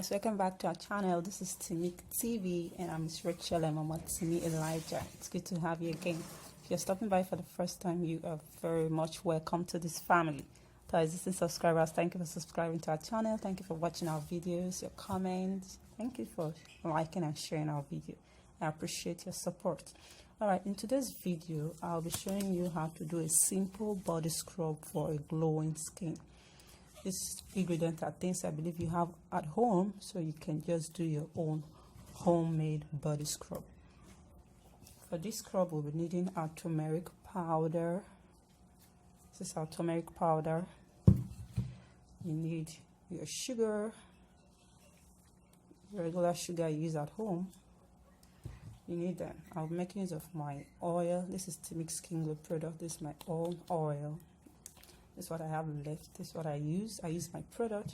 guys, welcome back to our channel. This is Timmy TV and I'm Miss Rachel and Mama Timmy Elijah. It's good to have you again. If you're stopping by for the first time, you are very much welcome to this family. To our existing subscribers, thank you for subscribing to our channel. Thank you for watching our videos, your comments. Thank you for liking and sharing our video. I appreciate your support. Alright, in today's video, I'll be showing you how to do a simple body scrub for a glowing skin. These ingredients are things I believe you have at home, so you can just do your own homemade body scrub. For this scrub, we'll be needing our turmeric powder. This is our turmeric powder. You need your sugar, regular sugar you use at home. You need that. I'll be making use of my oil. This is Timmy Skin Glow product. This is my own oil. This is what I have left. This is what I use. I use my product.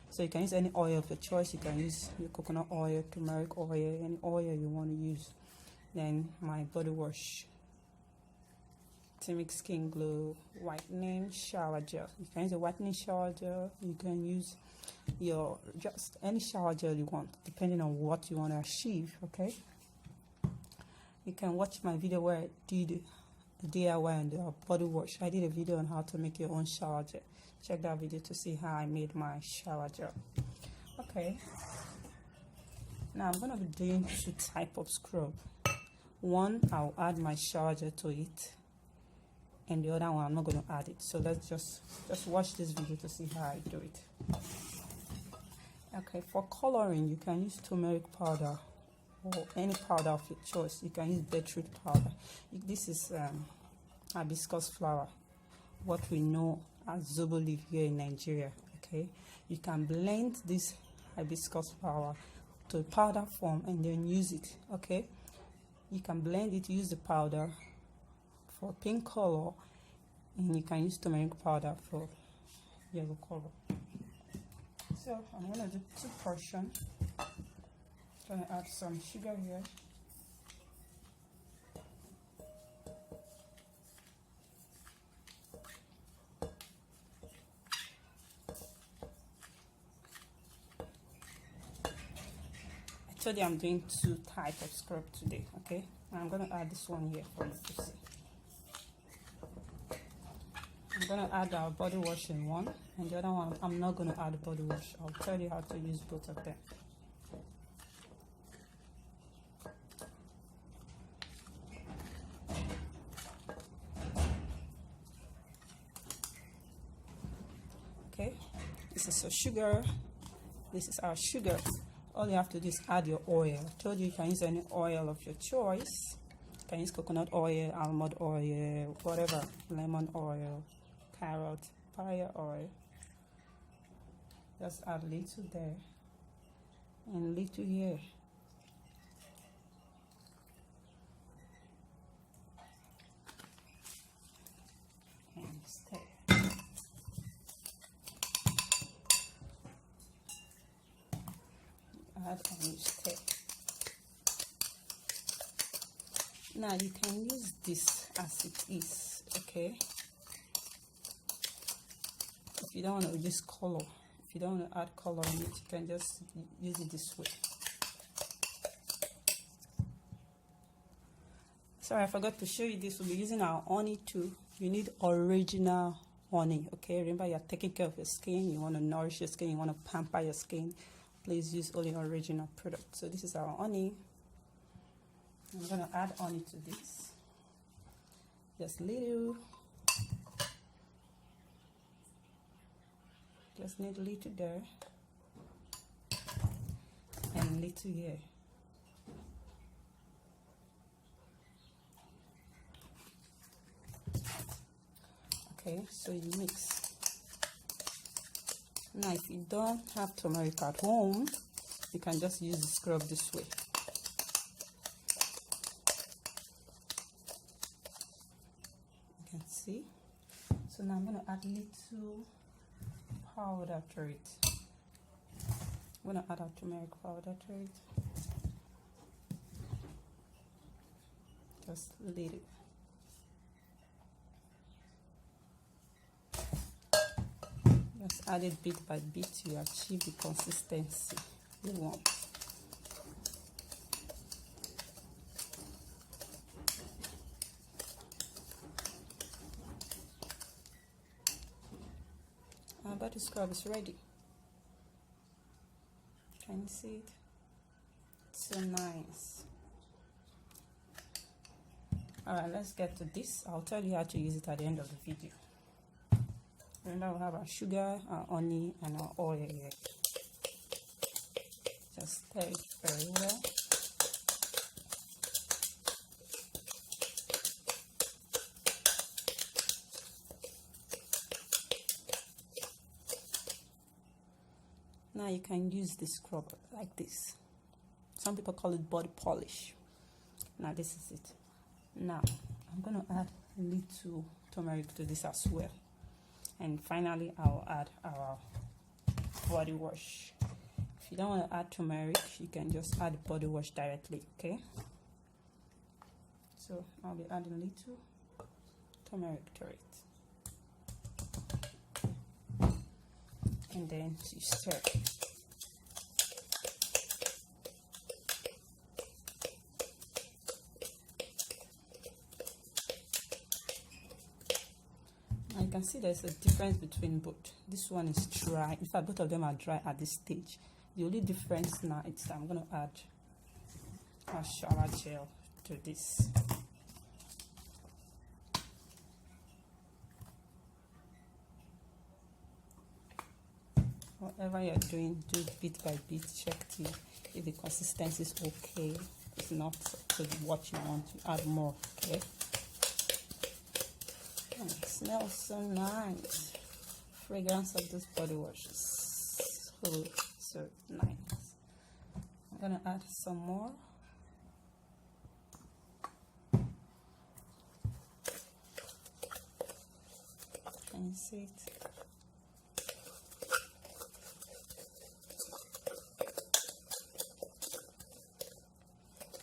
So you can use any oil of your choice. You can use your coconut oil, turmeric oil, any oil you want to use. Then my body wash, Timmy Skin Glow whitening shower gel. You can use a whitening shower gel. You can use your just any shower gel you want, depending on what you want to achieve. Okay. You can watch my video where I did DIY and the body wash. I did a video on how to make your own shower gel. Check that video to see how I made my shower gel. Okay, now I'm gonna be doing two types of scrub. One, I'll add my shower gel to it, and the other one I'm not going to add it. So let's just watch this video to see how I do it. Okay, for coloring you can use turmeric powder or any powder of your choice. You can use beetroot powder. This is hibiscus flower, what we know as zobo leaf here in Nigeria. Okay, you can blend this hibiscus flower to powder form and then use it. Okay, you can blend it, use the powder for pink color, and you can use turmeric powder for yellow color. So I'm gonna do 2 portions. Gonna add some sugar here. I told you I'm doing 2 types of scrub today, okay? And I'm gonna add this one here for you to see. I'm gonna add our body wash in one, and the other one I'm not gonna add body wash. I'll tell you how to use both of them. Okay, this is our sugar. This is our sugar. All you have to do is add your oil. I told you you can use any oil of your choice. You can use coconut oil, almond oil, whatever, lemon oil, carrot, papaya oil. Just add little there and little here. And stir. Add and stir. Now you can use this as it is, okay? If you don't want to use color, if you don't want to add color in it, you can just use it this way. Sorry, I forgot to show you this. We'll be using our honey too. You need original honey, okay? Remember, you're taking care of your skin. You want to nourish your skin. You want to pamper your skin. Please use only original product. So this is our honey. I'm gonna add honey to this. Just little. Just need little there and little here. Okay, so you mix. Now if you don't have turmeric at home, you can just use the scrub this way. You can see. So now I'm going to add little powder to it. I'm going to add our turmeric powder to it. Just little. Just add it bit by bit to achieve the consistency you want. Our body scrub is ready. Can you see it? It's so nice. Alright, let's get to this. I'll tell you how to use it at the end of the video. Remember, we have our sugar, our honey, and our oil here. Just stir it very well. Now you can use this scrub like this. Some people call it body polish. Now this is it. Now I'm going to add a little turmeric to this as well. And finally I'll add our body wash. If you don't want to add turmeric, you can just add body wash directly, okay? So I'll be adding a little turmeric to it. And then you stir. Now you can see there's a difference between both. This one is dry. In fact, both of them are dry at this stage. The only difference now is that I'm going to add a shower gel to this. Whatever you're doing, do bit by bit. Check if the consistency is okay. If not to what you want, to add more, okay? And it smells so nice. Fragrance of this body wash is so nice. I'm gonna add some more. Can you see it?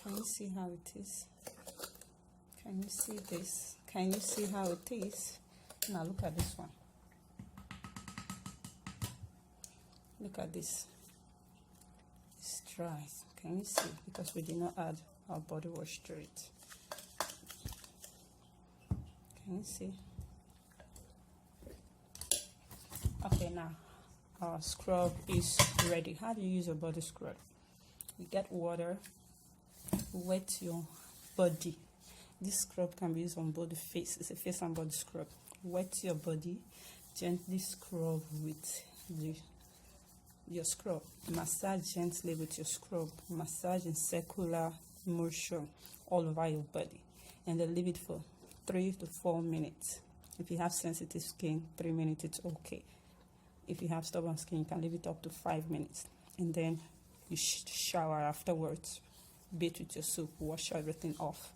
Can you see how it is? Can you see this? Can you see how it is? Now look at this one. Look at this. It's dry. Can you see? Because we did not add our body wash to it. Can you see? Okay, now our scrub is ready. How do you use a body scrub? You get water, wet your body. This scrub can be used on both the face. It's a face and body scrub. Wet your body, gently scrub with your scrub. Massage gently with your scrub. Massage in circular motion all over your body, and then leave it for 3 to 4 minutes. If you have sensitive skin, 3 minutes it's okay. If you have stubborn skin, you can leave it up to 5 minutes, and then you shower afterwards. Bathe with your soap, wash everything off.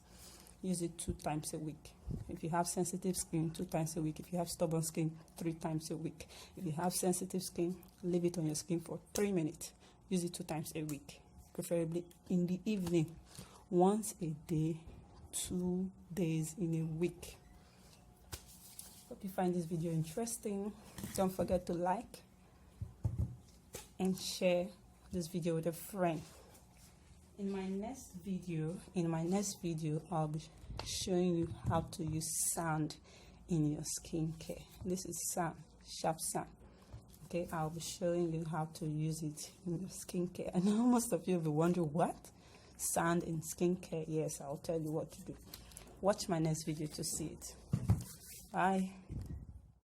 Use it 2 times a week. If you have sensitive skin, 2 times a week. If you have stubborn skin, 3 times a week. If you have sensitive skin, leave it on your skin for 3 minutes. Use it 2 times a week, preferably in the evening. Once a day, 2 days in a week. Hope you find this video interesting. Don't forget to like and share this video with a friend. In my next video, I'll be showing you how to use sand in your skincare. This is sand, sharp sand. Okay, I'll be showing you how to use it in your skincare. I know most of you will be wondering, what? Sand in skincare? Yes, I'll tell you what to do. Watch my next video to see it. Bye.